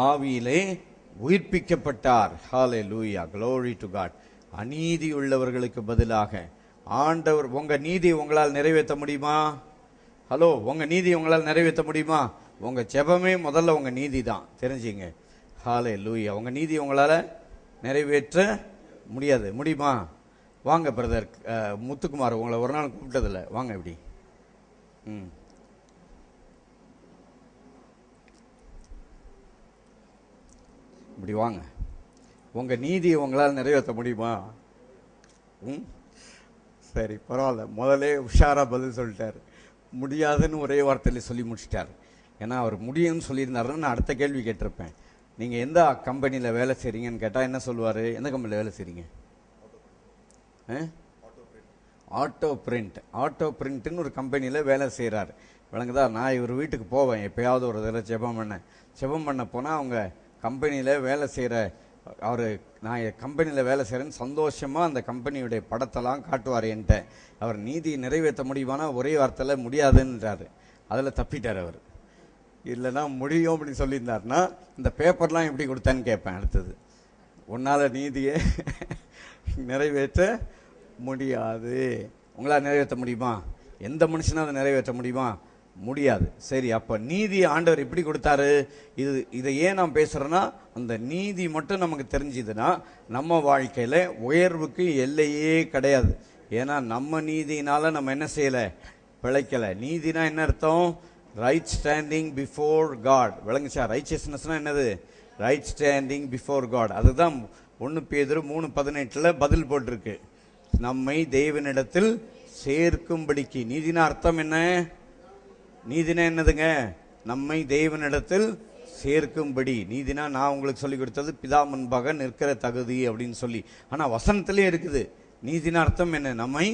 ஆவியிலே உயிர்ப்பிக்கப்பட்டார். ஹல்லேலூயா, glory to God. அநீதி உள்ளவர்களுக்கு பதிலாக ஆண்டவர். உங்க நீதி உங்களால் நிறைவேற்ற முடியுமா? ஹலோ, உங்க நீதி உங்களால் நிறைவேற்ற முடியுமா? உங்க ஜெபமே முதல்ல உங்க நீதி தான், தெரிஞ்சுங்க. ஹல்லேலூயா. உங்க நீதி உங்களால நிறைவேற்ற முடியாது. முடியுமா? வாங்க பிரதர் முத்துக்குமார், உங்களை ஒரு நாள் கூப்பிட்டதில்ல, வாங்க இப்படி. இப்படி வாங்க. உங்க நீதியை உங்களால் நிறைவேற்ற முடியுமா? சரி, பரவாயில்ல. முதலே உஷாரா பதில் சொல்லிட்டார். முடியாதுன்னு ஒரே வார்த்தையில் சொல்லி முடிச்சிட்டார். ஏன்னா அவர் முடியும்னு சொல்லியிருந்தாருன்னு நான் அடுத்த கேள்வி கேட்டிருப்பேன். நீங்கள் எந்த கம்பெனியில் வேலை செய்கிறீங்கன்னு கேட்டால் என்ன சொல்லுவார்? எந்த கம்பெனியில் வேலை செய்கிறீங்க? ஆட்டோ பிரிண்ட்னு ஒரு கம்பெனியில் வேலை செய்கிறார். விளங்குதா? நான் இவர் வீட்டுக்கு போவேன் எப்போயாவது ஒரு தடவை ஜெபம் பண்ண போனால் அவங்க கம்பெனியில் வேலை செய்கிற அவர், நான் கம்பெனியில் வேலை செய்கிறேன்னு சந்தோஷமாக அந்த கம்பெனியுடைய படத்தெல்லாம் காட்டுவார் என்கிட்ட. அவர் நீதி நிறைவேற்ற முடியுமானா ஒரே வார்த்தையில் முடியாதுன்றார். அதில் தப்பிட்டார் அவர். இல்லைன்னா முடியும் அப்படின்னு சொல்லியிருந்தாருன்னா இந்த பேப்பர்லாம் எப்படி கொடுத்தான்னு கேட்பேன். அடுத்தது, உன்னால் நீதியை நிறைவேற்ற முடியாது. உங்களால் நிறைவேற்ற முடியுமா? எந்த மனுஷனும் அதை நிறைவேற்ற முடியுமா? முடியாது. சரி, அப்போ நீதி ஆண்டவர் எப்படி கொடுத்தாரு? இதை ஏன் நான் பேசுகிறேன்னா, அந்த நீதி மட்டும் நமக்கு தெரிஞ்சுதுன்னா நம்ம வாழ்க்கையில் உயர்வுக்கு எல்லையே கிடையாது. ஏன்னா நம்ம நீதினால நம்ம என்ன செய்யலை? பிழைக்கலை. நீதினா என்ன அர்த்தம்? Right standing before God. விளங்குச்சா? ரைச்சியஸ்னஸ்னா என்னது? Right standing before God. அதுதான் 1 பேதுரு 3:18 பதில் போட்டிருக்கு. நம்மை தேவனிடத்தில் சேர்க்கும்படிக்கு. நீதினா அர்த்தம் என்ன? நீதினா என்னதுங்க? நம்மை தேவனிடத்தில் சேர்க்கும்படி. நீதினா நான் உங்களுக்கு சொல்லி கொடுத்தது பிதா முன்பாக நிற்கிற தகுதி அப்படின்னு சொல்லி. ஆனால் வசனத்திலே இருக்குது. நீதினா அர்த்தம் என்ன? நம்மை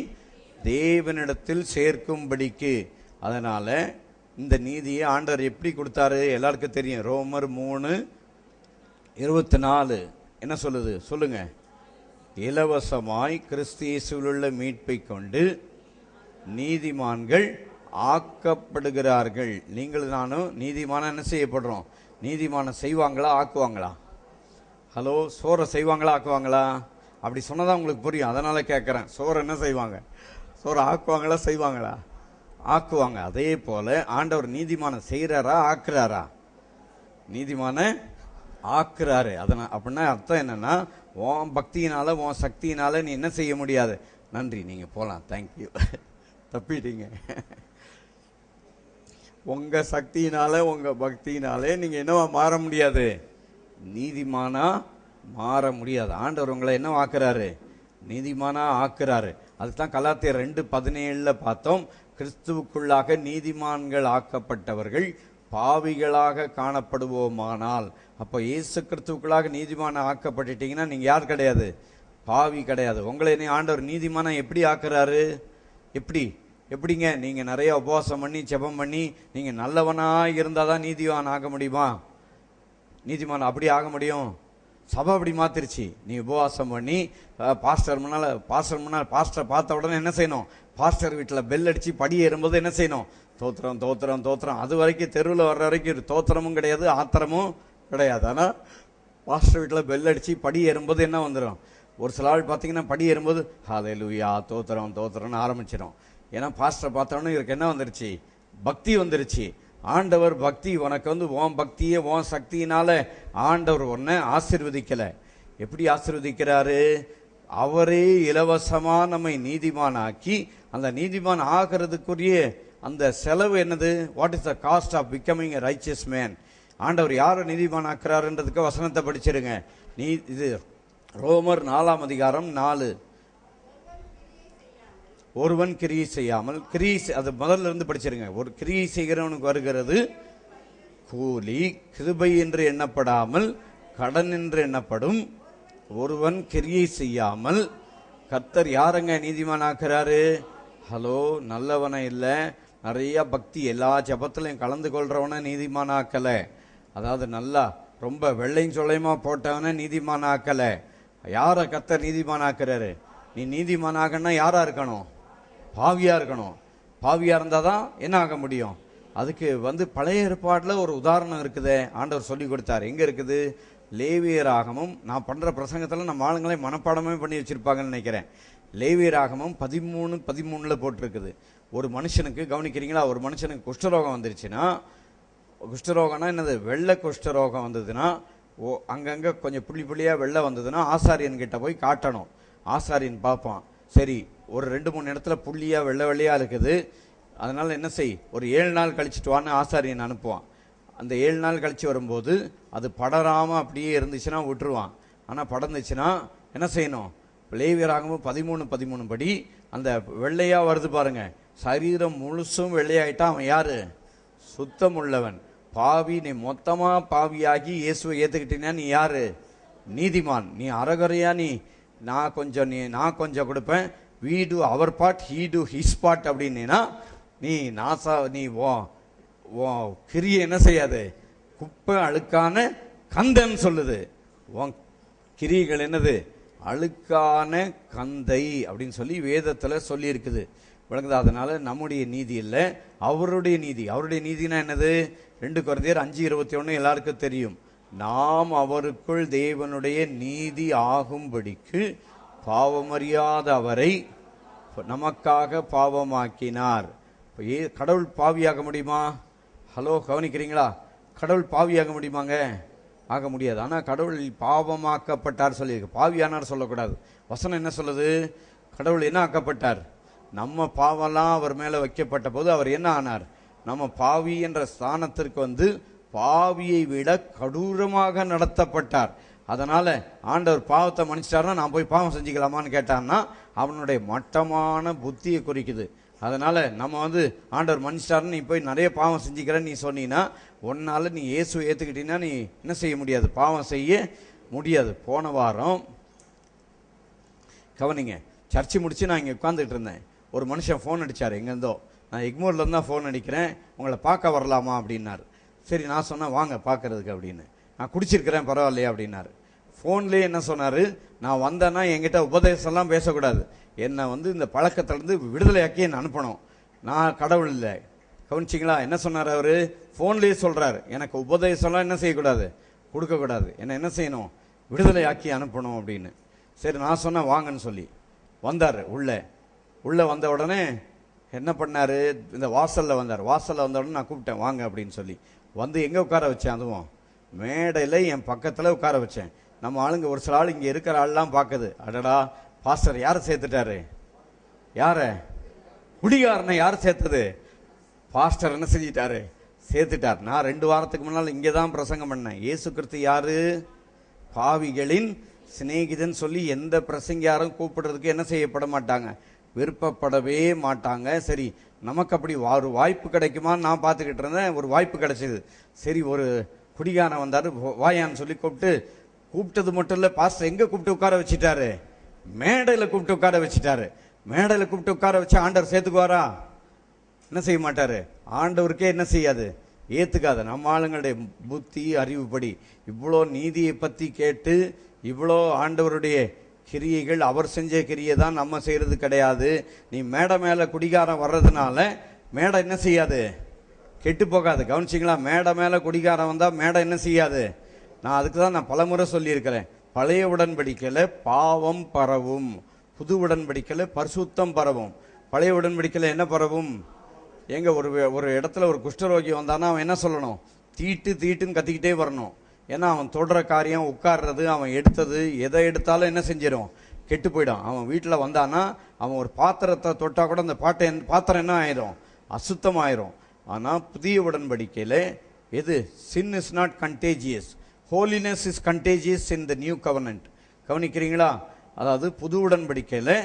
தேவனிடத்தில் சேர்க்கும்படிக்கு. அதனால இந்த நீதியை ஆண்டவர் எப்படி கொடுத்தாரு? எல்லாருக்கும் தெரியும். ரோமர் 3:24 என்ன சொல்லுது? சொல்லுங்க. இலவசமாய் கிறிஸ்து இயேசுவில் உள்ள மீட்பை கொண்டு நீதிமான்கள் ஆக்கப்படுகிறார்கள். நீங்கள் நானும் நீதிமான என்ன செய்யப்படுறோம்? நீதிமான செய்வாங்களா ஆக்குவாங்களா? ஹலோ, சோறை செய்வாங்களா ஆக்குவாங்களா? அப்படி சொன்னதான் உங்களுக்கு புரியும். அதனால கேட்குறேன். சோறு என்ன செய்வாங்க? சோறு ஆக்குவாங்களா செய்வாங்களா? ஆக்குவாங்க. அதே போல ஆண்டவர் நீதிமான செய்கிறாரா ஆக்குறாரா? நீதிமான ஆக்குறாரு. அதனால் அப்படின்னா அர்த்தம் என்னன்னா, உன் பக்தியினால உன் சக்தியினால நீ என்ன செய்ய முடியாது. நன்றி, நீங்கள் போகலாம், தேங்க்யூ. தப்பிட்டீங்க. உங்க சக்தியினால உங்க பக்தியினாலே நீங்க என்னவா மாற முடியாது? நீதிமானா மாற முடியாது. ஆண்டவர் உங்களை என்ன ஆக்குறாரு? நீதிமானா ஆக்குறாரு. அதுதான் கலாத்தியர் 2:17 பார்த்தோம். கிறிஸ்துவுக்குள்ளாக நீதிமான்கள் ஆக்கப்பட்டவர்கள் பாவிகளாக காணப்படுவோமானால். அப்போ இயேசு கிறிஸ்துவுக்குள்ளாக நீதிமான ஆக்கப்பட்டுட்டீங்கன்னா நீங்க யார் கிடையாது? பாவி கிடையாது. உங்களை என்ன ஆண்டவர் நீதிமானா எப்படி ஆக்குறாரு? எப்படிங்க? நீங்க நிறைய உபவாசம் பண்ணி ஜெபம் பண்ணி நீங்க நல்லவனா இருந்தாதான் நீதிவான் ஆக முடியுமா? நீதிமான் அப்படி ஆக முடியும்? சபை அப்படி மாத்திருச்சு. நீ உபவாசம் பண்ணி பாஸ்டர் பாஸ்டரை பார்த்த உடனே என்ன செய்யணும்? பாஸ்டர் வீட்டில் பெல் அடிச்சு படி ஏறும்போது என்ன செய்யணும்? தோத்திரம் தோத்திரம் தோத்திரம். அது வரைக்கும் தெருவில் வர்ற வரைக்கும் தோத்திரமும் கிடையாது, ஆத்திரமும் கிடையாது. ஆனால் பாஸ்டர் வீட்டில் பெல் அடிச்சு படி ஏறும்போது என்ன வந்துடும்? ஒரு சில ஆள் பார்த்தீங்கன்னா படி ஏறும்போது ஹல்லேலூயா தோத்திரம் தோத்திரம்னு ஆரம்பிச்சிடும். ஏன்னா பாஸ்டரை பார்த்தோன்னே இவருக்கு என்ன வந்துருச்சு? பக்தி வந்துருச்சு. ஆண்டவர் பக்தி உனக்கு உன் பக்தியை உன் சக்தியினால ஆண்டவர் உன்னை ஆசீர்வதிக்கலை. எப்படி ஆசீர்வதிக்கிறாரு? அவரே இலவசமா நம்மை நீதிமான் ஆக்கி, அந்த நீதிமான் ஆகிறதுக்குரிய அந்த செலவு என்னது? What is the cost of becoming a righteous man? ஆண்டவர் யாரை நீதிமான் ஆக்குறாருன்றதுக்கு வசனத்தை படிச்சிருங்க. இது ரோமர் 4:4. ஒருவன் கிரியை செய்யாமல், அது முதல்ல இருந்து படிச்சிருங்க. ஒரு கிரியை செய்கிறவனுக்கு வருகிறது கூலி கிருபை என்று எண்ணப்படாமல் கடன் என்று எண்ணப்படும். ஒருவன் கிரியை செய்யாமல். கர்த்தர் யாருங்க நீதிமான் ஆக்குறாரு? ஹலோ, நல்லவனை இல்லை, நிறைய பக்தி எல்லா ஜபத்திலையும் கலந்து கொள்றவன நீதிமான் ஆக்கல. அதாவது நல்லா ரொம்ப வெள்ளையும் சொல்லையுமா போட்டவன நீதிமான் ஆக்கல. யாரை கர்த்தர் நீதிமான் ஆக்குறாரு? நீ நீதிமான் ஆகணும்னா யாரா இருக்கணும்? பாவியா இருக்கணும். பாவியா இருந்தாதான் என்ன ஆக முடியும்? அதுக்கு பழைய ஏற்பாட்டில் ஒரு உதாரணம் இருக்குதே, ஆண்டவர் சொல்லி கொடுத்தார். எங்கே இருக்குது? லேவியராகமும். நான் பண்ணுற பிரசங்கத்தில் நம்ம ஆளுங்களே மனப்பாடமே பண்ணி வச்சுருப்பாங்கன்னு நினைக்கிறேன். லேவியராகமும் 13:13 போட்டிருக்குது. ஒரு மனுஷனுக்கு, கவனிக்கிறீங்களா, ஒரு மனுஷனுக்கு குஷ்டரோகம் வந்துருச்சுன்னா, குஷ்டரோகம்னா என்னது? வெள்ளை குஷ்டரோகம் வந்ததுன்னா, அங்கங்கே கொஞ்சம் புள்ளி புள்ளியாக வெள்ளை வந்ததுன்னா ஆசாரியன் கிட்ட போய் காட்டணும். ஆசாரியன் பார்ப்பான், சரி ஒரு 2-3 இடத்துல புள்ளியாக வெள்ளை வெள்ளையாக இருக்குது, அதனால் என்ன செய், ஒரு 7 நாள் கழிச்சிட்டு வான்னு ஆசாரியன் அனுப்புவான். அந்த 7 நாள் கழித்து வரும்போது அது படராமல் அப்படியே இருந்துச்சுன்னா விட்டுருவான். ஆனால் படர்ந்துச்சுன்னா என்ன செய்யணும்? லேவியராகமும் 13:13 படி அந்த வெள்ளையாக வருது பாருங்க, சரீரம் முழுசும் வெள்ளையாயிட்டா அவன் யாரு? சுத்தம் உள்ளவன். பாவி, நீ மொத்தமாக பாவியாகி இயேசுவை ஏற்றுக்கிட்டீங்கன்னா நீ யாரு? நீதிமான். நீ அறகுறையா நான் கொஞ்சம் கொடுப்பேன், we do our part, he do his part அப்படின்னா நீ கிரியை என்ன செய்யாது? குப்பை அழுக்கான கந்தன் சொல்லுது. உன் கிரியைகள் என்னது? அழுக்கான கந்தை அப்படின்னு சொல்லி வேதத்தில் சொல்லி இருக்குது. விளங்குது? அதனால நம்முடைய நீதி இல்லை, அவருடைய நீதி. அவருடைய நீதினா என்னது? 2 கொரிந்தியர் 5:21 எல்லாருக்கும் தெரியும். நாம் அவருக்குள் தேவனுடைய நீதி ஆகும்படிக்கு பாவமறியாத அவரை நமக்காக பாவமாக்கினார். கடவுள் பாவியாக முடியுமா? ஹலோ, கவனிக்கிறீங்களா? கடவுள் பாவியாக முடியுமாங்க? ஆக முடியாது. ஆனால் கடவுள் பாவமாக்கப்பட்டார் சொல்லியிருக்கு, பாவியானார் சொல்லக்கூடாது. வசனம் என்ன சொல்லுது? கடவுள் என்ன ஆக்கப்பட்டார்? நம்ம பாவம்லாம் அவர் மேலே வைக்கப்பட்ட போது அவர் என்ன ஆனார்? நம்ம பாவி என்ற ஸ்தானத்திற்கு பாவியை விட கடூரமாக நடத்தப்பட்டார். அதனால ஆண்டவர் பாவத்தை மன்னிச்சிட்டாருன்னா நான் போய் பாவம் செஞ்சுக்கலாமான்னு கேட்டான்னா அவனுடைய மட்டமான புத்தியை குறிக்குது. அதனால நம்ம ஆண்டவர் மன்னிச்சிட்டாருன்னு நீ போய் நிறைய பாவம் செஞ்சுக்கிறேன்னு நீ சொன்னீங்கன்னா, ஒன்னால நீ இயேசு ஏற்றுக்கிட்டீங்கன்னா நீ என்ன செய்ய முடியாது? பாவம் செய்ய முடியாது. போன வாரம் கவனிங்க, சர்ச்சை முடிச்சு நான் இங்கே உட்காந்துட்டு இருந்தேன். ஒரு மனுஷன் ஃபோன் அடித்தார் எங்கேருந்தோ. நான் எக்மோர்லேருந்து தான் ஃபோன் அடிக்கிறேன், உங்களை பார்க்க வரலாமா அப்படின்னாரு. சரி, நான் சொன்னேன் வாங்க பார்க்கறதுக்கு அப்படின்னு. நான் குடிச்சிருக்கிறேன் பரவாயில்லையா அப்படின்னாரு. ஃபோன்லேயே என்ன சொன்னார்? நான் வந்தேன்னா என்கிட்ட உபதேசம்லாம் பேசக்கூடாது, என்னை இந்த பழக்கத்திலேருந்து விடுதலையாக்கி என்னை அனுப்பணும், நான் கடவுள் இல்லை. கவனிச்சிங்களா என்ன சொன்னார் அவர்? ஃபோன்லேயே சொல்கிறார், எனக்கு உபதேசம்லாம் என்ன செய்யக்கூடாது, கொடுக்கக்கூடாது, என்ன செய்யணும்? விடுதலையாக்கி அனுப்பணும் அப்படின்னு. சரி, நான் சொன்னேன் வாங்கன்னு சொல்லி வந்தார். உள்ளே வந்த உடனே என்ன பண்ணார்? இந்த வாசலில் வந்தார். வாசலில் வந்த உடனே நான் கூப்பிட்டேன் வாங்க அப்படின்னு சொல்லி எங்கே உட்கார வச்சேன்? அதுவும் மேடையில் என் பக்கத்தில் உட்கார வச்சேன். நம்ம ஆளுங்க ஒரு சில ஆள் இங்கே இருக்கிற ஆள்லாம் பார்க்குது, அடடா பாஸ்டர் யாரை சேர்த்துட்டாரு? யார? குடிகாரனை யார் சேர்த்தது? பாஸ்டர் என்ன செஞ்சிட்டாரு? சேர்த்துட்டார். நான் 2 வாரத்துக்கு முன்னால் இங்கே தான் பிரசங்கம் பண்ணேன். இயேசு கிறிஸ்து யாரு? பாவிகளின் சிநேகிதன் சொல்லி எந்த பிரசங்கியாரும் கூப்பிடுறதுக்கு என்ன செய்யப்பட மாட்டாங்க, விருப்பப்படவே மாட்டாங்க. சரி, நமக்கு அப்படி ஒரு வாய்ப்பு கிடைக்குமான்னு நான் பார்த்துக்கிட்டு இருந்தேன். ஒரு வாய்ப்பு கிடைச்சிது. சரி, ஒரு குடிகாரன் வந்தார், வாயான்னு சொல்லி கூப்பிட்டது மட்டும் இல்லை, பாஸ்டர் எங்கே கூப்பிட்டு உட்கார வச்சுட்டாரு? மேடையில் கூப்பிட்டு உட்கார வச்சுட்டாரு. மேடையில் கூப்பிட்டு உட்கார வச்சு ஆண்டவர் சேர்த்துக்குவாரா? என்ன செய்ய மாட்டாரு. ஆண்டவருக்கே என்ன செய்யாது, ஏற்றுக்காது. நம்ம ஆளுங்களுடைய புத்தி அறிவுப்படி இவ்வளோ நீதியை பற்றி கேட்டு இவ்வளோ ஆண்டவருடைய கிரியைகள், அவர் செஞ்ச கிரியை தான் நம்ம செய்கிறது கிடையாது. நீ மேடை மேலே குடிகாரம் வர்றதுனால மேடை என்ன செய்யாது, கெட்டு போகாது. கவனிச்சிங்களா? மேடை மேலே குடிகாரம் வந்தால் மேடை என்ன செய்யாது. நான் அதுக்கு தான் நான் பலமுறை சொல்லியிருக்கிறேன், பழைய உடன்படிக்கையில் பாவம் பரவும், புது உடன்படிக்கையில் பரிசுத்தம் பரவும். பழைய உடன்படிக்கையில் என்ன பரவும்? எங்க ஒரு இடத்துல ஒரு குஷ்டரோகி வந்தானா அவன் என்ன சொல்லணும்? தீட்டுன்னு கத்திக்கிட்டே வரணும். ஏன்னா அவன் தொடுற காரியம், உட்கார்றது, அவன் எடுத்தது எதை எடுத்தாலும் என்ன செஞ்சிடும், கெட்டு போயிடும். அவன் வீட்டில் வந்தானா அவன் ஒரு பாத்திரத்தை தொட்டா கூட அந்த பாத்திரம் என்ன ஆயிரும், அசுத்தமாயிரும். ஆனால் புதிய உடன்படிக்கையில் எது? Sin is not contagious, holiness is contagious in the new covenant. கவனிக்கிறீங்களா? அதாவது புது உடன்படிக்கையில்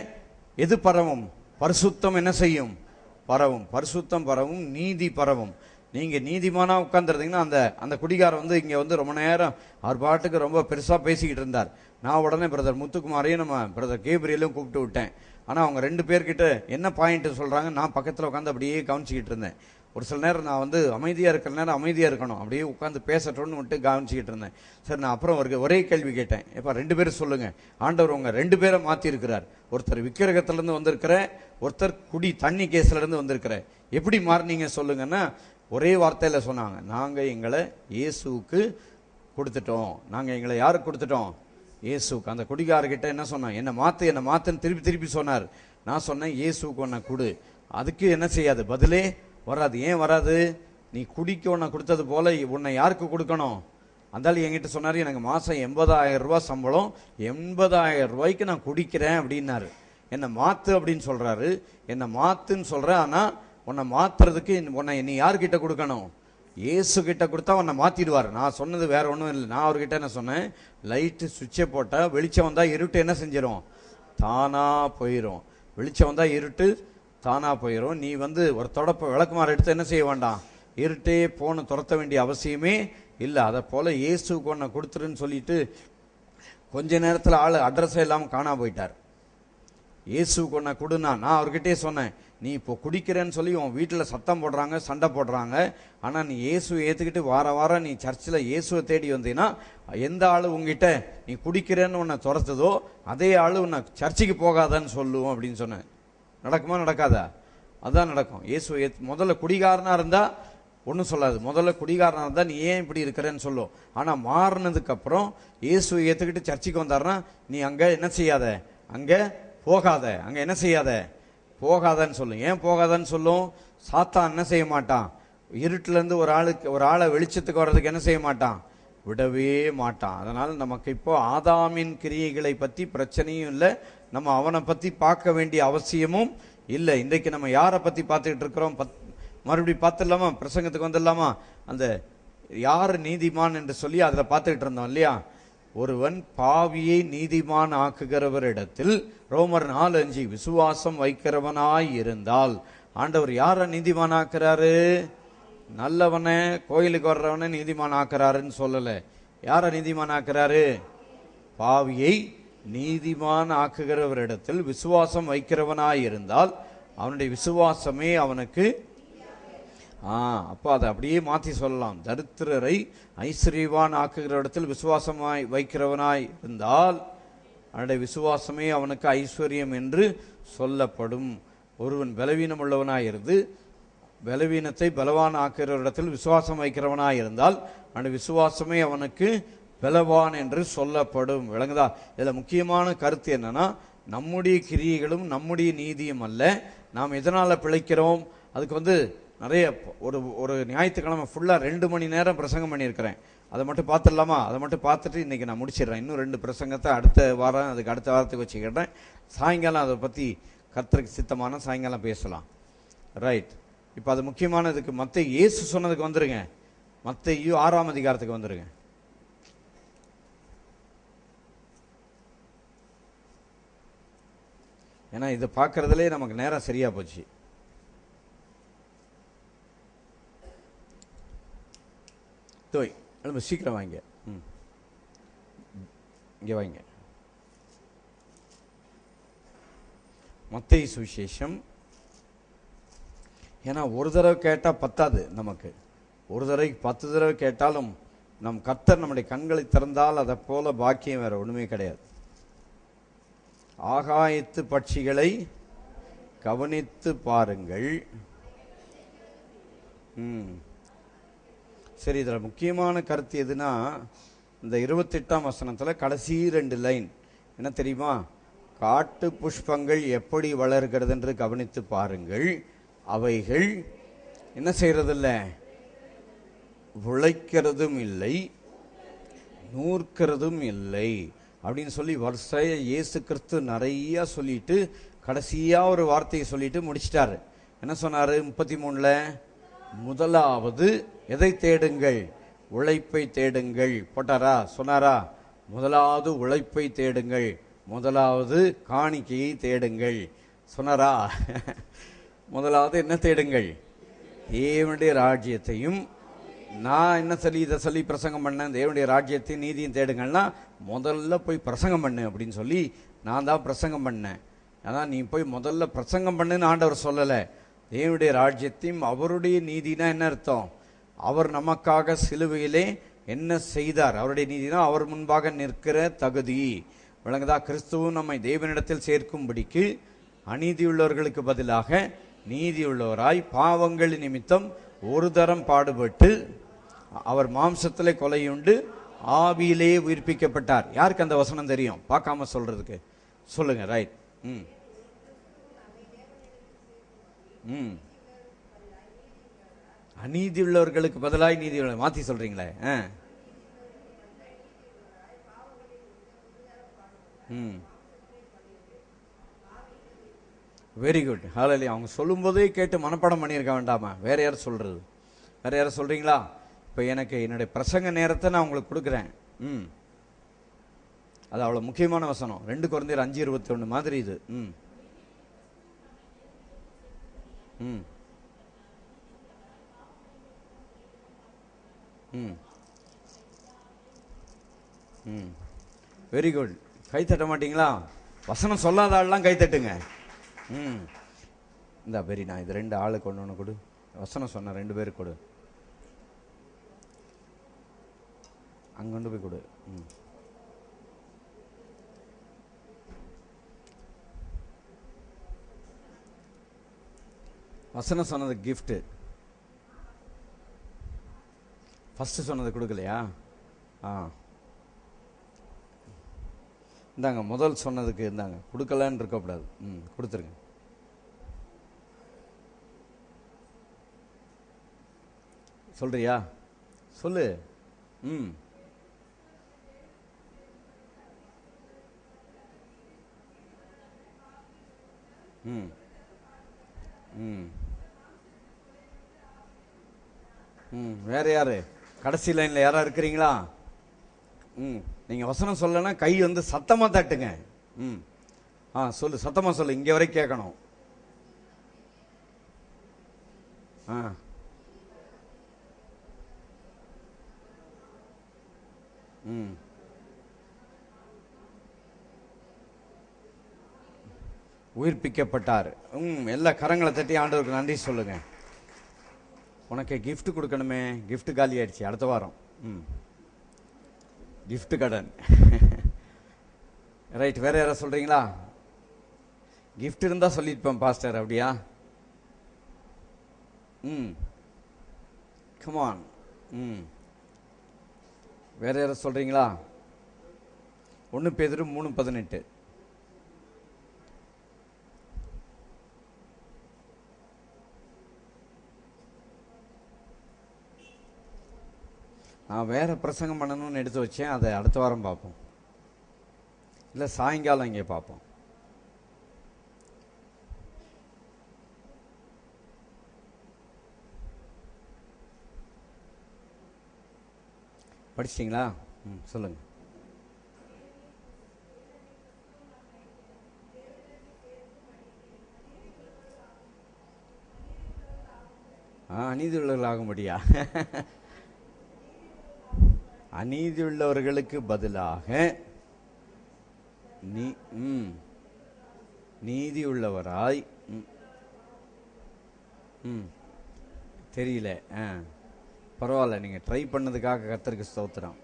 எது பரவும்? பரிசுத்தம் என்ன செய்யும்? பரவும். பரிசுத்தம் பரவும், நீதி பரவும். நீங்கள் நீதிமானா உட்காந்துருந்தீங்கன்னா அந்த குடிகாரம் இங்கே ரொம்ப நேரம் அவர் பாட்டுக்கு ரொம்ப பெருசாக பேசிக்கிட்டு இருந்தார். நான் உடனே பிரதர் முத்துக்குமாரையும் நம்ம பிரதர் கேப்ரியலும் கூப்பிட்டு விட்டேன். ஆனால் அவங்க 2 பேர்கிட்ட என்ன பாயிண்ட்டு சொல்கிறாங்க, நான் பக்கத்தில் உட்காந்து அப்படியே கவனிச்சிக்கிட்டு இருந்தேன். ஒரு சில நேரம் நான் அமைதியாக இருக்கிற நேரம் அமைதியாக இருக்கணும், அப்படியே உட்காந்து பேசட்டோன்னு விட்டு கவனிச்சிக்கிட்டு இருந்தேன். சரி, நான் அப்புறம் ஒரே கேள்வி கேட்டேன், எப்போ 2 பேரும் சொல்லுங்கள், ஆண்டவர் உங்கள் 2 பேரை மாற்றிருக்கிறார். ஒருத்தர் விக்கிரகத்திலேருந்து வந்திருக்கிற, ஒருத்தர் தண்ணி கேஸ்லேருந்து வந்திருக்கிற, எப்படி மாறினீங்க சொல்லுங்கன்னா, ஒரே வார்த்தையில் சொன்னாங்க, நாங்கள் எங்களை இயேசுவுக்கு கொடுத்துட்டோம். நாங்கள் எங்களை யாருக்கு கொடுத்துட்டோம்? இயேசுக்கு. அந்த குடிகாரர்கிட்ட என்ன சொன்னான்? என்னை மாற்றுன்னு திருப்பி திருப்பி சொன்னார். நான் சொன்னேன் இயேசுக்கு உன்னை கொடு. அதுக்கு என்ன செய்யாது? பதிலே வராது. ஏன் வராது? நீ குடிக்க உன்னை கொடுத்தது போல உன்னை யாருக்கு கொடுக்கணும்? அந்தாலும் என்கிட்ட சொன்னார், எனக்கு மாதம் 80,000 ரூபா சம்பளம், 80,000 ரூபாய்க்கு நான் குடிக்கிறேன் அப்படின்னாரு. என்னை மாற்று அப்படின்னு சொல்கிறாரு. என்னை மாற்றுன்னு சொல்கிறேன், ஆனால் உன்னை மாற்றுறதுக்கு உன்னை நீ யார்கிட்ட கொடுக்கணும்? இயேசு கிட்ட கொடுத்தா உன்னை மாற்றிடுவார். நான் சொன்னது வேற ஒன்றும் இல்லை. நான் அவர்கிட்ட என்ன சொன்னேன்? லைட்டு சுவிட்சை போட்டால் வெளிச்சம் வந்தால் இருட்டு என்ன செஞ்சிடும்? தானாக போயிடும். வெளிச்சம் வந்தால் இருட்டு தானாக போயிடும். நீ ஒரு தொடப்ப விளக்குமாறு எடுத்து என்ன செய்ய வேண்டாம்? இருட்டே போன துரத்த வேண்டிய அவசியமே இல்லை. அதை போல் இயேசுக்கு ஒன்றை கொடுத்துருன்னு சொல்லிட்டு கொஞ்ச நேரத்தில் ஆள் அட்ரஸே இல்லாமல் காணா போயிட்டார். இயேசுக்கு ஒன்றை கொடுனா நான் அவர்கிட்டே சொன்னேன், நீ இப்போ குடிக்கிறேன்னு சொல்லி உன் வீட்டில் சத்தம் போடுறாங்க, சண்டை போடுறாங்க. ஆனால் நீ இயேசுவை ஏற்றுக்கிட்டு வாரம் நீ சர்ச்சில் இயேசுவை தேடி வந்தீங்கன்னா எந்த ஆள் உங்ககிட்ட நீ குடிக்கிறேன்னு உன்னை துரத்துதோ அதே ஆள் உன்னை சர்ச்சுக்கு போகாதான்னு சொல்லுவோம் அப்படின்னு சொன்னேன். நடக்குமா நடக்காதா? அதுதான் நடக்கும். இயேசு முதல்ல குடிகாரனாக இருந்தால் ஒன்றும் சொல்லாது. முதல்ல குடிகாரனாக இருந்தால் நீ ஏன் இப்படி இருக்கிறேன்னு சொல்லும். ஆனால் மாறினதுக்கப்புறம் இயேசுவை ஏற்றுக்கிட்டு சர்ச்சுக்கு வந்தாருன்னா நீ அங்கே என்ன செய்யாத? அங்கே போகாத. அங்கே என்ன செய்யாத? போகாதன்னு சொல்லும். ஏன் போகாதன்னு சொல்லும்? சாத்தான் என்ன செய்ய மாட்டான்? இருட்டிலேருந்து ஒரு ஆளை வெளிச்சத்துக்கு வர்றதுக்கு என்ன செய்ய மாட்டான்? விடவே மாட்டான். அதனால் நமக்கு இப்போ ஆதாமின் கிரியைகளை பற்றி பிரச்சனையும் இல்லை, நம்ம அவனை பற்றி பார்க்க வேண்டிய அவசியமும் இல்லை. இன்றைக்கு நம்ம யாரை பற்றி பார்த்துக்கிட்டு இருக்கிறோம்? மறுபடியும் பார்த்துடலாமா? பிரசங்கத்துக்கு வந்துடலாமா? அந்த யார் நீதிமான் என்று சொல்லி அதில் பார்த்துக்கிட்டு இருந்தோம் இல்லையா? ஒருவன் பாவியை நீதிமான் ஆக்குகிறவரிடத்தில் ரோமர் 4:5 விசுவாசம் வைக்கிறவனாய் இருந்தால் ஆண்டவர் யாரை நீதிமான் ஆக்குறாரு? நல்லவனை, கோயிலுக்கு வர்றவனை நீதிமான் ஆக்குறாருன்னு சொல்லலை. யாரை நீதிமான் ஆக்குறாரு? பாவியை நீதிமான் ஆக்குகிறவரிடத்தில் விசுவாசம் வைக்கிறவனாய் இருந்தால் அவனுடைய விசுவாசமே அவனுக்கு அப்போ அதை அப்படியே மாற்றி சொல்லலாம். தரித்திரரை ஐஸ்வர்யவான் ஆக்குகிற இடத்தில் விசுவாசமாய் வைக்கிறவனாய் இருந்தால் அவனுடைய விசுவாசமே அவனுக்கு ஐஸ்வர்யம் என்று சொல்லப்படும். ஒருவன் பலவீனம் உள்ளவனாய் இருந்து பலவீனத்தை பலவான் ஆக்குகிற இடத்தில் விசுவாசம் வைக்கிறவனாய் இருந்தால் அவனுடைய விசுவாசமே அவனுக்கு பலவான் என்று சொல்லப்படும். விளங்குதா? இதில் முக்கியமான கருத்து என்னன்னா, நம்முடைய கிரியைகளும் நம்முடைய நீதியும் அல்ல. நாம் எதனால் பிழைக்கிறோம்? அதுக்கு நிறைய ஒரு ஞாயிற்றுக்கிழமை ஃபுல்லாக 2 மணி நேரம் பிரசங்கம் பண்ணியிருக்கிறேன். அதை மட்டும் பார்த்துடலாமா? அதை மட்டும் பார்த்துட்டு இன்றைக்கி நான் முடிச்சிடுறேன். இன்னும் 2 பிரசங்கத்தை அடுத்த வாரத்துக்கு வச்சுக்கிட்டேன். சாயங்காலம் அதை பற்றி கர்த்தருக்கு சித்தமான சாயங்காலம் பேசலாம். ரைட். இப்போ அது முக்கியமானதுக்கு மத்தேயு இயேசு சொன்னதுக்கு வந்துருங்க. மத்தேயு 6ஆம் அதிகாரத்துக்கு வந்துருங்க. ஏன்னா இதை பார்க்கறதுலே நமக்கு நேரம் சரியா போச்சு. சீக்கிரம் வாங்க. இங்கே வாங்க. மத்தேயு சுவிசேஷம். ஏன்னா ஒரு தடவை கேட்டால் பத்தாது நமக்கு. ஒரு தடவைக்கு 10 தடவை கேட்டாலும் நம் கர்த்தர் நம்முடைய கண்களை திறந்தால் அதை போல பாக்கியம் வேற ஒன்றுமே கிடையாது. ஆகாயத்து பட்சிகளை கவனித்து பாருங்கள். சரி, இதில் முக்கியமான கருத்து எதுனா, இந்த 28ஆம் வசனத்தில் கடைசி 2 லைன் என்ன தெரியுமா? காட்டு புஷ்பங்கள் எப்படி வளர்கிறது என்று கவனித்து பாருங்கள், அவைகள் என்ன செய்யறதில்ல, உழைக்கிறதும் இல்லை, நூற்கிறதும் இல்லை அப்படின்னு சொல்லி வரிசையா இயேசு கிறிஸ்து நிறைய சொல்லிட்டு கடைசியா ஒரு வார்த்தையை சொல்லிட்டு முடிச்சிட்டாரு. என்ன சொன்னாரு? 33ல் முதலாவது எதை தேடுங்கள்? உழைப்பை தேடுங்கள் போட்டாரா? சொன்னாரா? முதலாவது உழைப்பை தேடுங்கள், முதலாவது காணிக்கையை தேடுங்கள் சொன்னாரா? முதலாவது என்ன தேடுங்கள்? தேவனுடைய ராஜ்யத்தையும். நான் என்ன இதை சொல்லி பிரசங்கம் பண்ணேன், தேவனுடைய ராஜ்யத்தையும் நீதியும் தேடுங்கள்னா முதல்ல போய் பிரசங்கம் பண்ணு அப்படின்னு சொல்லி நான் தான் பிரசங்கம் பண்ணேன். அதான் நீ போய் முதல்ல பிரசங்கம் பண்ணுன்னு ஆண்டவர் சொல்லலை. தேவனுடைய ராஜ்யத்தையும் அவருடைய நீதினா என்ன அர்த்தம்? அவர் நமக்காக சிலுவையிலே என்ன செய்தார், அவருடைய நீதினா அவர் முன்பாக நிற்கிற தகுதி. விளங்குதா? கிறிஸ்துவும் நம்மை தேவனிடத்தில் சேர்க்கும்படிக்கு அநீதியுள்ளவர்களுக்கு பதிலாக நீதியுள்ளவராய் பாவங்கள் நிமித்தம் ஒரு தரம் பாடுபட்டு அவர் மாம்சத்திலே கொலையுண்டு ஆவியிலே உயிர்ப்பிக்கப்பட்டார். யாருக்கு அந்த வசனம் தெரியும்? பார்க்காம சொல்றதுக்கு சொல்லுங்க. ரைட். ம் ம் அநீதி உள்ளவர்களுக்கு பதிலாய் நீதி உள்ள மாத்தி சொல்றீங்களே. ம் வெரி குட். ஹalleluya. அவங்க சொல்லும்போதே கேட்டு மனப்பாடம் பண்ணியிருக்க வேண்டாமா? வேற யாரும் சொல்றது? வேற யாரும் சொல்றீங்களா? இப்போ எனக்கு என்னுடைய பிரசங்க நேரத்தை நான் உங்களுக்கு கொடுக்குறேன். அது அவ்வளோ முக்கியமான வசனம். 2 கொரிந்தியர் 5:21 மாதிரி இது. ம் ம் ம் ம் வெரி குட். கை தட்ட மாட்டீங்களா? வசனம் சொல்லாத ஆள்லாம் கை தட்டுங்க. இந்த பெரிய நான் இது 2 ஆளுக்கு ஒன்று கொடு. வசனம் சொன்ன 2 பேருக்கு கொடு. அங்கே கொண்டு போய் கொடு. வசனம் சொன்னது கிஃப்ட். ஃபர்ஸ்ட் சொன்னது கொடுக்கலையா? இந்தாங்க முதல் சொன்னதுக்கு இருந்தாங்க. கொடுக்கலன்னு இருக்கக்கூடாது. கொடுத்துருங்க. சொல்றியா? சொல்லு. ம் ம் ம் ம் வேற யாரு? கடைசி லைன்ல யாரா இருக்கிறீங்களா? நீங்க வசனம் சொல்லனா கை வந்து சத்தமா தட்டுங்க. சொல்லு, சத்தமா சொல்லு, இங்க வரை கேட்கணும். உயிர்ப்பிக்கப்பட்டார். எல்லா கரங்களை தட்டி ஆண்டவருக்கு நன்றி சொல்லுங்க. உனக்கு கிஃப்ட் கொடுக்கணுமே. கிஃப்ட் காலி ஆயிடுச்சு. அடுத்த வாரம் கிஃப்ட் கடன். ரைட். வேற யாரா சொல்றீங்களா? கிஃப்ட் இருந்தா சொல்லிருப்பேன் பாஸ்டர். அப்படியா? கமான். வேற யாரா சொல்றீங்களா? 1 பேதுரு 3:18. நான் வேற பிரசங்கம் பண்ணணும்னு எடுத்து வச்சேன். அதை அடுத்த வாரம் பார்ப்போம். இல்லை சாயங்காலம் இங்கே பார்ப்போம். படிச்சிட்டிங்களா? சொல்லுங்க. அநீதி உள்ளவர்களாகும்படியா? அநீதி உள்ளவர்களுக்கு பதிலாக நீதி உள்ளவராய். தெரியல. பரவாயில்ல, நீங்க ட்ரை பண்ணதுக்காக கர்த்தருக்கு ஸ்தோத்திரம்.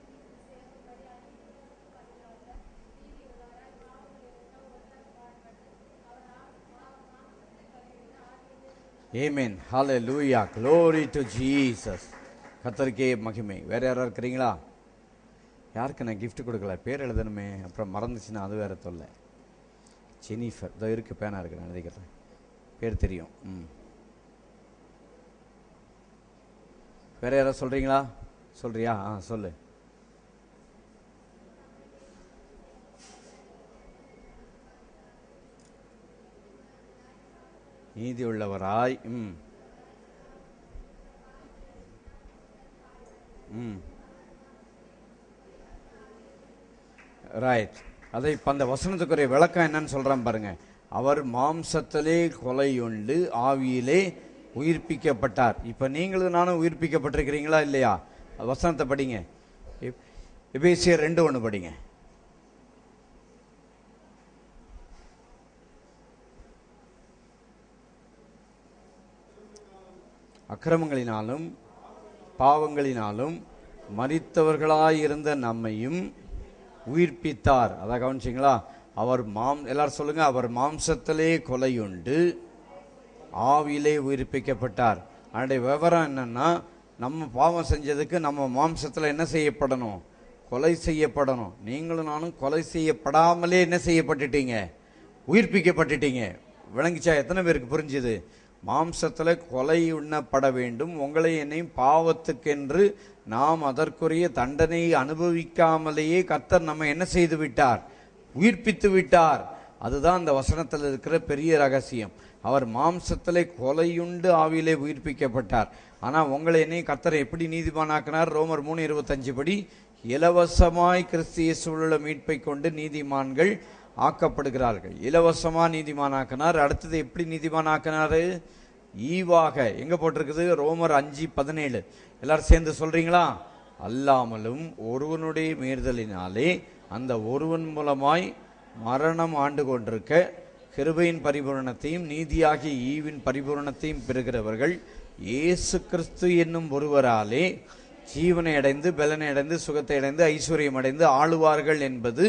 ஆமென். ஹல்லேலூயா. glory to Jesus. கர்த்தருக்கே மகிமை. வேற யாரா இருக்கிறீங்களா? யாருக்கு நான் கிஃப்ட் கொடுக்கல? பேர் எழுதணுமே, அப்புறம் மறந்துச்சுன்னா அது வேற தொல்லை. ஜெனிஃபர். இதோ இருக்கு, பேனா இருக்கு, நான் எழுதிக்கிறேன். பேர் தெரியும். வேற யாராவது சொல்றீங்களா? சொல்றியா? சொல்லு. நீதி உள்ளவராய். ரைட். அதை இப்போ அந்த வசனத்துக்குரிய விளக்கம் என்னன்னு சொல்றான் பாருங்க. அவர் மாம்சத்திலே கொலையுண்டு ஆவியிலே உயிர்ப்பிக்கப்பட்டார். இப்ப நீங்களும் நானும் உயிர்ப்பிக்கப்பட்டிருக்கிறீங்களா இல்லையா? வசனத்தை படிங்க. எபேசியர் 2:1 படிங்க. அக்கிரமங்களினாலும் பாவங்களினாலும் மரித்தவர்களாயிருந்த நம்மையும் உயிர்ப்பித்தார். அதை கவனிச்சிங்களா? அவர் எல்லாரும் சொல்லுங்க. அவர் மாம்சத்திலே கொலையுண்டு ஆவியிலே உயிர்ப்பிக்கப்பட்டார். அதனுடைய விவரம் என்னன்னா, நம்ம பாவம் செஞ்சதுக்கு நம்ம மாம்சத்தில் என்ன செய்யப்படணும்? கொலை செய்யப்படணும். நீங்களும் நானும் கொலை செய்யப்படாமலே என்ன செய்யப்பட்டுட்டீங்க? உயிர்ப்பிக்கப்பட்டுட்டீங்க. விளங்கிச்சா? எத்தனை பேருக்கு புரிஞ்சுது? மாம்சத்தில் கொலை உண்ணப்பட வேண்டும். உங்களை என்னையும் பாவத்துக்கென்று நாம் அதற்குரிய தண்டனையை அனுபவிக்காமலேயே கர்த்தர் நம்ம என்ன செய்து விட்டார்? உயிர்ப்பித்து விட்டார். அதுதான் அந்த வசனத்தில் இருக்கிற பெரிய ரகசியம். அவர் மாம்சத்திலே கொலையுண்டு ஆவியிலே உயிர்ப்பிக்கப்பட்டார். ஆனால் உங்களை என்னையும் கர்த்தரை எப்படி நீதிமானாக்கினார்? ரோமர் 3:25 படி இலவசமாய் கிறிஸ்து இயேசுவுள்ள மீட்பை கொண்டு நீதிமான்கள் ஆக்கப்படுகிறார்கள். இலவசமா நீதிமானாக்கினார். அடுத்தது எப்படி நீதிமானாக்கினாரு? ஈவாக. எங்க போட்டிருக்குது? ரோமர் 5:17. எல்லாரும் சேர்ந்து சொல்றீங்களா? அல்லாமலும் ஒருவனுடைய மீறுதலினாலே அந்த ஒருவன் மூலமாய் மரணம் ஆண்டு கொண்டிருக்க கிருபையின் பரிபூரணத்தையும் நீதியாகிய ஈவின் பரிபூரணத்தையும் பெறுகிறவர்கள் இயேசு கிறிஸ்து என்னும் ஒருவராலே ஜீவனை அடைந்து பலனை அடைந்து சுகத்தை அடைந்து ஐஸ்வர்யம் அடைந்து ஆளுவார்கள் என்பது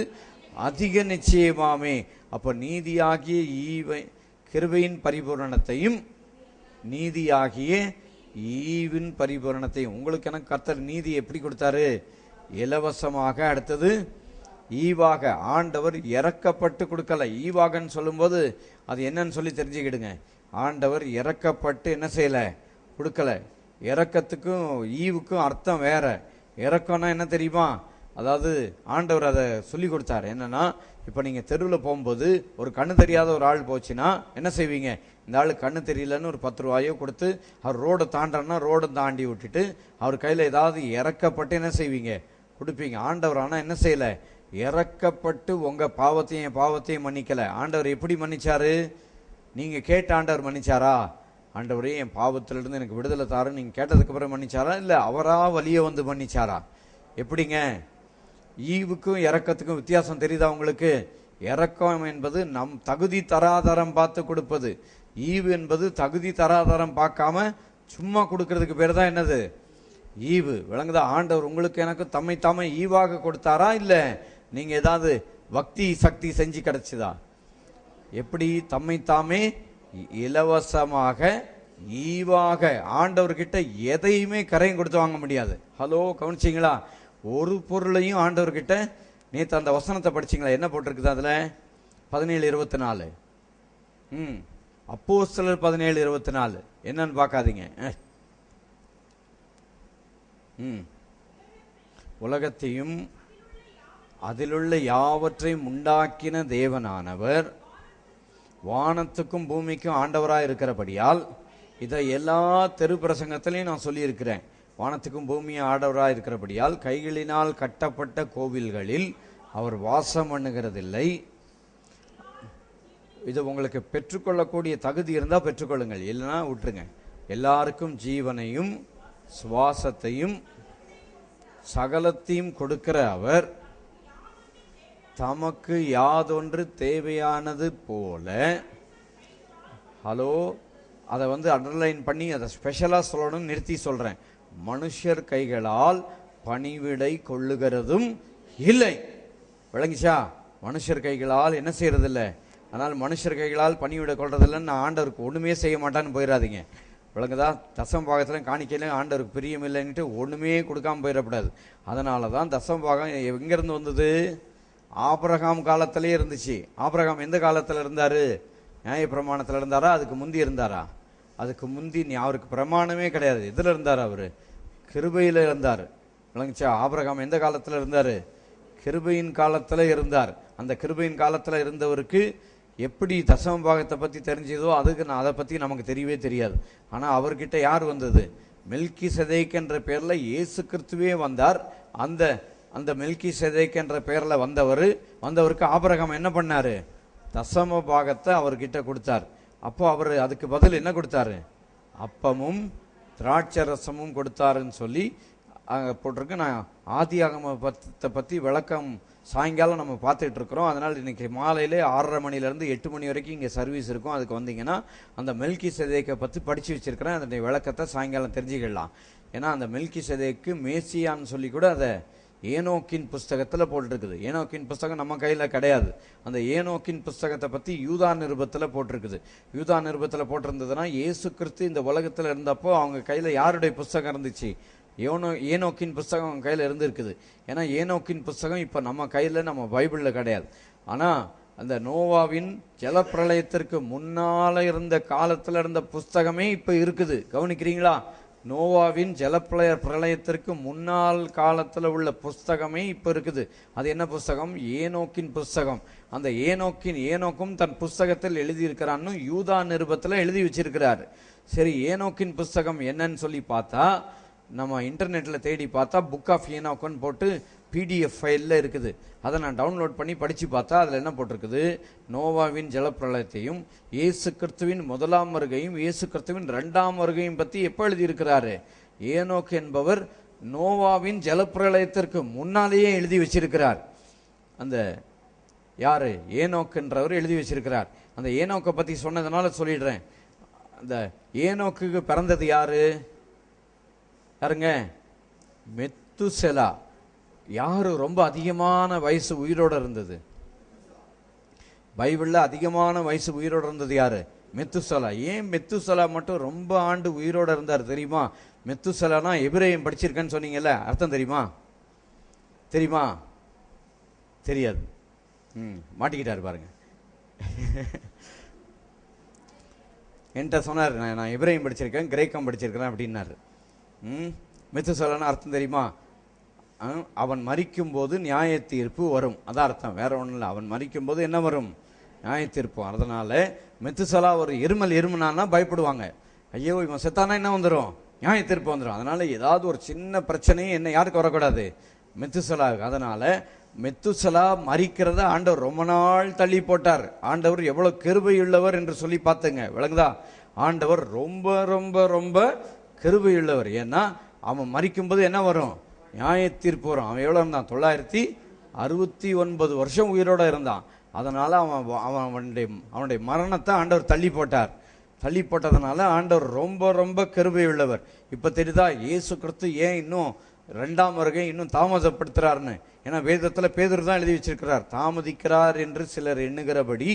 அதிக நிச்சயமாமே. அப்ப நீதியாகிய கிருபையின் பரிபூரணத்தையும் நீதியாகிய ஈவின் பரிபூரணத்தையும் உங்களுக்கு எனக்கு கர்த்தர் நீதி எப்படி கொடுத்தாரு? இலவசமாக. அடுத்தது ஈவாக. ஆண்டவர் இறக்கப்பட்டு கொடுக்கல. ஈவாகன்னு சொல்லும்போது அது என்னன்னு சொல்லி தெரிஞ்சுக்கிடுங்க. ஆண்டவர் இறக்கப்பட்டு என்ன செய்யல? கொடுக்கல. இறக்கத்துக்கும் ஈவுக்கும் அர்த்தம் வேற. இறக்கம்னா என்ன தெரியுமா? அதாவது ஆண்டவர் அதை சொல்லி கொடுத்தாரு. என்னன்னா, இப்போ நீங்கள் தெருவில் போகும்போது ஒரு கண்ணு தெரியாத ஒரு ஆள் போச்சுன்னா என்ன செய்வீங்க? இந்த ஆள் கண்ணு தெரியலன்னு ஒரு 10 ரூபாயோ கொடுத்து அவர் ரோடை தாண்டனா ரோடை தாண்டி விட்டுட்டு அவர் கையில் ஏதாவது இறக்கப்பட்டு என்ன செய்வீங்க? கொடுப்பீங்க. ஆண்டவர் ஆனால் என்ன செய்யலை? இறக்கப்பட்டு உங்கள் பாவத்தையும் என் பாவத்தையும் மன்னிக்கலை. ஆண்டவர் எப்படி மன்னிச்சாரு? நீங்கள் கேட்ட ஆண்டவர் மன்னிச்சாரா? ஆண்டவரே என் பாவத்திலிருந்து எனக்கு விடுதலை தாரு நீங்கள் கேட்டதுக்கு அப்புறம் மன்னிச்சாரா? இல்லை அவரா வலிய வந்து மன்னிச்சாரா? எப்படிங்க? ஈவுக்கும் இறக்கத்துக்கும் வித்தியாசம் தெரியுதா உங்களுக்கு? இறக்கம் என்பது நம் தகுதி தராதரம் பார்த்து கொடுப்பது. ஈவு என்பது தகுதி தராதரம் பார்க்காம சும்மா கொடுக்கறதுக்கு பேர் தான் என்னது? ஈவு. விளங்குதா? ஆண்டவர் உங்களுக்கு எனக்கு தம்மை தாமே ஈவாக கொடுத்தாரா? இல்லை நீங்க ஏதாவது பக்தி சக்தி செஞ்சு கிடைச்சதா? எப்படி? தம்மை தாமே இலவசமாக ஈவாக. ஆண்டவர்கிட்ட எதையுமே கரையும் கொடுத்து வாங்க முடியாது. ஹலோ, கவனிச்சிங்களா? ஒரு பொருளையும் ஆண்டவர்கிட்ட. நேற்று அந்த வசனத்தை படிச்சிங்களா? என்ன போட்டிருக்குது அதில்? 17:24. அப்போஸ்தலர் 17:24 என்னன்னு பார்க்காதீங்க. உலகத்தையும் அதிலுள்ள யாவற்றையும் உண்டாக்கின தேவனானவர் வானத்துக்கும் பூமிக்கும் ஆண்டவராக இருக்கிறபடியால், இதை எல்லா தெரு பிரசங்கத்திலையும் நான் சொல்லியிருக்கிறேன். வானத்துக்கும் பூமியும் ஆண்டவராக இருக்கிறபடியால் கைகளினால் கட்டப்பட்ட கோவில்களில் அவர் வாசம் பண்ணுகிறதில்லை. இது உங்களுக்கு பெற்றுக்கொள்ளக்கூடிய தகுதி இருந்தால் பெற்றுக்கொள்ளுங்கள், இல்லைன்னா விட்டுருங்க. எல்லாருக்கும் ஜீவனையும் சுவாசத்தையும் சகலத்தையும் கொடுக்கிற அவர் தமக்கு யாதொன்று தேவையானது போல. ஹலோ, அதை அண்டர்லைன் பண்ணி அதை ஸ்பெஷலாக சொல்லணும்னு நிறுத்தி சொல்கிறேன். மனுஷர் கைகளால் பணிவிடை கொள்ளுகிறதும் இல்லை. விளங்கிச்சா? மனுஷர் கைகளால் என்ன செய்யறதில்லை. ஆனால் மனுஷர் கைகளால் பணிவிடை கொள்றதில்லைன்னு நான் ஆண்டவருக்கு ஒன்றுமே செய்ய மாட்டான்னு போயிடாதீங்க. விளங்குதா? தசம பாகத்தில் காணிக்கையில ஆண்டவருக்கு பிரியம் இல்லைன்ட்டு ஒன்றுமே கொடுக்காம போயிடக்கூடாது. அதனால தான் தசம பாகம் எங்கேருந்து வந்தது? ஆபிரகாம் காலத்திலே இருந்துச்சு. ஆபிரகாம் எந்த காலத்தில் இருந்தார்? நியாய பிரமாணத்தில் இருந்தாரா? அதுக்கு முந்தி இருந்தாரா? அதுக்கு முந்தி அவருக்கு பிரமாணமே கிடையாது. இதில் இருந்தார், அவர் கிருபையில் இருந்தார். விளங்குச்சா? ஆபிரகாம் எந்த காலத்தில் இருந்தார்? கிருபையின் காலத்தில் இருந்தார். அந்த கிருபையின் காலத்தில் இருந்தவருக்கு எப்படி தசம பாகத்தை பற்றி தெரிஞ்சதோ அதை பற்றி நமக்கு தெரியவே தெரியாது. ஆனால் அவர்கிட்ட யார் வந்தது? மெல்கிசேதேக் என்ற பேரில் இயேசு கிறிஸ்துவே வந்தார். அந்த மெல்கிசேதேக் என்ற பேரில் வந்தவருக்கு ஆபிரகாம் என்ன பண்ணார்? தசம பாகத்தை அவர்கிட்ட கொடுத்தார். அப்போ அவர் அதுக்கு பதில் என்ன கொடுத்தாரு? அப்பமும் திராட்சை ரசமும் கொடுத்தாருன்னு சொல்லி அங்கே போட்டிருக்கு. நான் ஆதியாகமத்தை பற்றி விளக்கம் சாயங்காலம் நம்ம பார்த்துட்டு இருக்கிறோம். அதனால் இன்னைக்கு மாலையிலே 6:30 மணிலேருந்து 8 மணி வரைக்கும் இங்கே சர்வீஸ் இருக்கும். அதுக்கு வந்தீங்கன்னா அந்த மெல்கிசேதேக்கை பற்றி படித்து வச்சிருக்கிறேன். அதனுடைய விளக்கத்தை சாயங்காலம் தெரிஞ்சுக்கலாம். ஏன்னா அந்த மெல்கிசேதேக்கு மேசியான்னு சொல்லி கூட அதை ஏனோக்கின் புஸ்தகத்தில் போட்டிருக்குது. ஏனோக்கின் புஸ்தகம் நம்ம கையில் கிடையாது. அந்த ஏனோக்கின் புஸ்தகத்தை பற்றி யூதா நிருபத்தில் போட்டிருக்குது. யூதா நிருபத்தில் போட்டிருந்ததுன்னா இயேசு கிறிஸ்து இந்த உலகத்தில் இருந்தப்போ அவங்க கையில் யாருடைய புஸ்தகம் இருந்துச்சு? ஏனோக்கின் புஸ்தகம் அவங்க கையில் இருந்திருக்குது. ஏன்னா ஏனோக்கின் புஸ்தகம் இப்போ நம்ம கையில், நம்ம பைபிளில் கிடையாது. ஆனால் அந்த நோவாவின் ஜலப்பிரளயத்திற்கு முன்னால் இருந்த காலத்தில் இருந்த புஸ்தகமே இப்போ இருக்குது. கவனிக்கிறீங்களா? நோவாவின் பிரளயத்திற்கு முன்னாள் காலத்தில் உள்ள புஸ்தகமே இப்போ இருக்குது. அது என்ன புஸ்தகம்? ஏனோக்கின் புஸ்தகம். அந்த ஏனோக்கும் தன் புஸ்தகத்தில் எழுதியிருக்கிறான்னு யூதா நிருபத்தில் எழுதி வச்சிருக்கிறார். சரி, ஏனோக்கின் புஸ்தகம் என்னன்னு சொல்லி பார்த்தா, நம்ம இன்டர்நெட்டில் தேடி பார்த்தா புக் ஆஃப் ஏனோக்குன்னு போட்டு PDF ஃபைலில் இருக்குது. அதை நான் டவுன்லோட் பண்ணி படித்து பார்த்தா அதில் என்ன போட்டிருக்குது? நோவாவின் ஜலப்பிரளயத்தையும் இயேசு கிறிஸ்துவின் முதலாம் வருகையும் இயேசு கிறிஸ்துவின் 2ஆம் வருகையும் பற்றி எப்போ எழுதியிருக்கிறாரு? ஏனோக் என்பவர் நோவாவின் ஜலப்பிரளயத்திற்கு முன்னாலேயே எழுதி வச்சிருக்கிறார். அந்த யாரு? ஏனோக் என்றவர் எழுதி வச்சிருக்கிறார். அந்த ஏனோக்கை பற்றி சொன்னதுனால சொல்லிடுறேன். அந்த ஏனோக்கு பிறந்தது யாருங்க? மெத்துசெலா. யாரு ரொம்ப அதிகமான வயசு உயிரோடு இருந்தது? பைபிளில் அதிகமான வயசு உயிரோடு இருந்தது யாரு? மெத்துசலா. ஏன் மெத்துசலா மட்டும் ரொம்ப ஆண்டு உயிரோடு இருந்தார் தெரியுமா? மெத்துசலானா எபிரேயம் படிச்சிருக்கேன்னு சொன்னீங்கல்ல, அர்த்தம் தெரியுமா? தெரியாது. மாட்டிக்கிட்டாரு பாருங்க. என்கிட்ட சொன்னார், நான் எபிரேயம் படிச்சிருக்கேன், கிரேக்கம் படிச்சிருக்கிறேன் அப்படின்னாரு. மெத்துசலானா அர்த்தம் தெரியுமா? அவன் மரிக்கும் போது நியாய தீர்ப்பு வரும், அதான் அர்த்தம். வேற ஒன்றும் இல்லை. அவன் மரிக்கும் போது என்ன வரும்? நியாய தீர்ப்பு. அதனால மெத்துசலா ஒரு இருமனானா பயப்படுவாங்க. ஐயோ இவன் செத்தானா என்ன வந்துடும்? நியாய தீர்ப்பு வந்துடும். அதனால ஏதாவது ஒரு சின்ன பிரச்சனையும் என்ன யாருக்கு வரக்கூடாது? மெத்துசலாவுக்கு. அதனால மெத்துசலா மரிக்கிறத ஆண்டவர் ரொம்ப நாள் தள்ளி போட்டார். ஆண்டவர் எவ்வளவு கிருபையுள்ளவர் என்று சொல்லி பார்த்துங்க. விளங்குதா? ஆண்டவர் ரொம்ப ரொம்ப ரொம்ப கிருபையுள்ளவர். ஏன்னா அவன் மரிக்கும்போது என்ன வரும்? நியாய தீர்ப்பு வரும். அவன் எவ்வளோ இருந்தான்? 969 வருஷம் உயிரோட இருந்தான். அதனால அவனுடைய மரணத்தை ஆண்டவர் தள்ளி போட்டார். தள்ளி போட்டதுனால ஆண்டவர் ரொம்ப ரொம்ப கிருபை உள்ளவர். இப்போ தெரியுதா இயேசு கிறிஸ்து ஏன் இன்னும் 2ஆம் வருகை இன்னும் தாமதப்படுத்துறாருன்னு? ஏன்னா வேதத்தில் பேதுரு தான் எழுதி வச்சிருக்கிறார். தாமதிக்கிறார் என்று சிலர் எண்ணுகிறபடி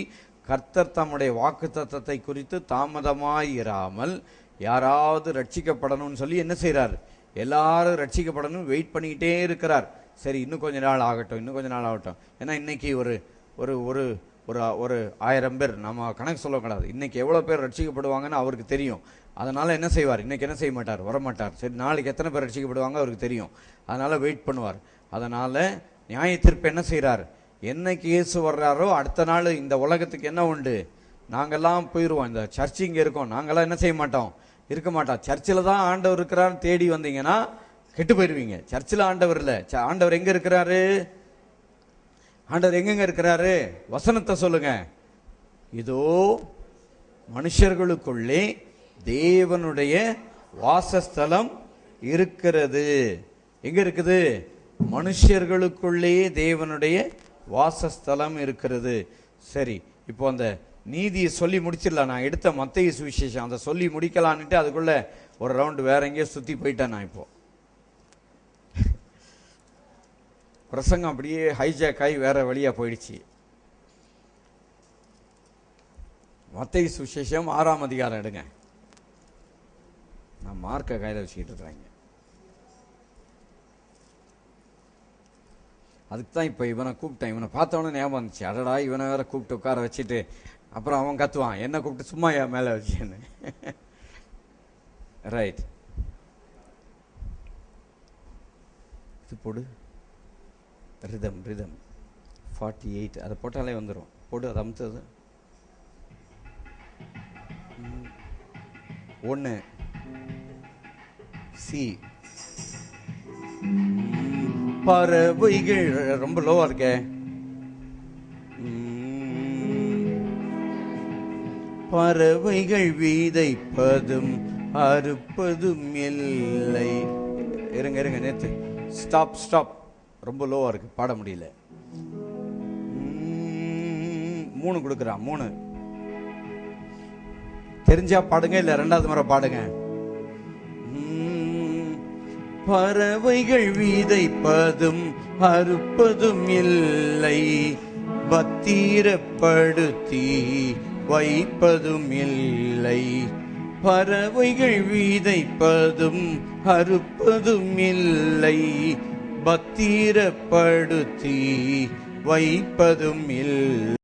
கர்த்தர் தம்முடைய வாக்குத்தத்தத்தை குறித்து தாமதமாயிராமல் யாராவது ரட்சிக்கப்படணும்னு சொல்லி என்ன செய்கிறார்? எல்லாரும் ரட்சிக்கப்படணும் வெயிட் பண்ணிக்கிட்டே இருக்கிறார். சரி, இன்னும் கொஞ்ச நாள் ஆகட்டும். ஏன்னா இன்னைக்கு ஒரு ஒரு ஒரு ஒரு 1000 பேர் நம்ம கணக்கு சொல்லக்கூடாது. இன்னைக்கு எவ்வளோ பேர் ரட்சிக்கப்படுவாங்கன்னு அவருக்கு தெரியும். அதனால என்ன செய்வார்? இன்னைக்கு என்ன செய்ய மாட்டார்? வரமாட்டார். சரி, நாளைக்கு எத்தனை பேர் ரட்சிக்கப்படுவாங்க அவருக்கு தெரியும். அதனால வெயிட் பண்ணுவார். அதனால நியாய தீர்ப்பு என்ன செய்கிறார்? என்னைக்கு இயேசு வர்றாரோ அடுத்த நாள் இந்த உலகத்துக்கு என்ன உண்டு? நாங்கெல்லாம் போயிடுவோம். இந்த சர்ச்சு இங்கே இருக்கோம், நாங்கெல்லாம் என்ன செய்ய மாட்டோம்? இருக்க மாட்டோம். சர்ச்சில் தான் ஆண்டவர் இருக்கிறான்னு தேடி வந்தீங்கன்னா கெட்டு போயிடுவீங்க. சர்ச்சில் ஆண்டவர் இல்லை. ஆண்டவர் எங்க இருக்கிறாரு? ஆண்டவர் எங்கெங்க இருக்கிறாரு? வசனத்தை சொல்லுங்க. இதோ மனுஷர்களுக்குள்ளே தேவனுடைய வாசஸ்தலம் இருக்கிறது. எங்க இருக்குது? மனுஷர்களுக்குள்ளே தேவனுடைய வாசஸ்தலம் இருக்கிறது. சரி, இப்போ அந்த நீதியை சொல்லி முடிச்சிடலாம். நான் எடுத்த மத்தேயு சுவிசேஷம் அதை சொல்லி முடிக்கலான்ட்டு அதுக்குள்ள ஒரு ரவுண்டு வேற எங்கேயோ சுற்றி போயிட்டேன். நான் இப்போ பிரசங்கம் அப்படியே ஹைஜாக் ஆகி வேற வழியா போயிடுச்சு. மத்தேயு சுவிசேஷம் 6ஆம் அதிகாரம் எடுங்க. நான் மார்க்க கையில் வச்சுக்கிட்டு இருக்கிறாங்க. அதுக்கு தான் இப்போ இவனை கூப்பிட்டேன். இவனை பார்த்தவொன்னே ஞாபகம் வந்துச்சு. அடடா, இவனை வேற கூப்பிட்டு உட்கார வச்சுட்டு அப்புறம் அவன் கத்துவான், என்ன கூப்பிட்டு சும்மா என் மேலே வச்சேன்னு. ரைட், இது போடு. ரிதம் 48 அதை போட்டாலே வந்துடும். போடு, அது அமுத்தது. 1 சி. பறவைகள் ரொம்ப லோவா இருக்க. பறவைகள் வீதைப்பதும் அறுப்பதும் இல்லை. இருங்க நேத்து ஸ்டாப். ரொம்ப லோவா இருக்கு, பாட முடியல. 3 கொடுக்குறான். 3 தெரிஞ்சா பாடுங்க, இல்ல 2வது முறை பாடுங்க. பறவைகள் விதைப்பதும் அறுப்பதும் இல்லை, பத்திரப்படுத்தி வைப்பதும் இல்லை. பறவைகள் விதைப்பதும் அறுப்பதும் இல்லை, பத்திரப்படுத்தி வைப்பதும் இல்லை.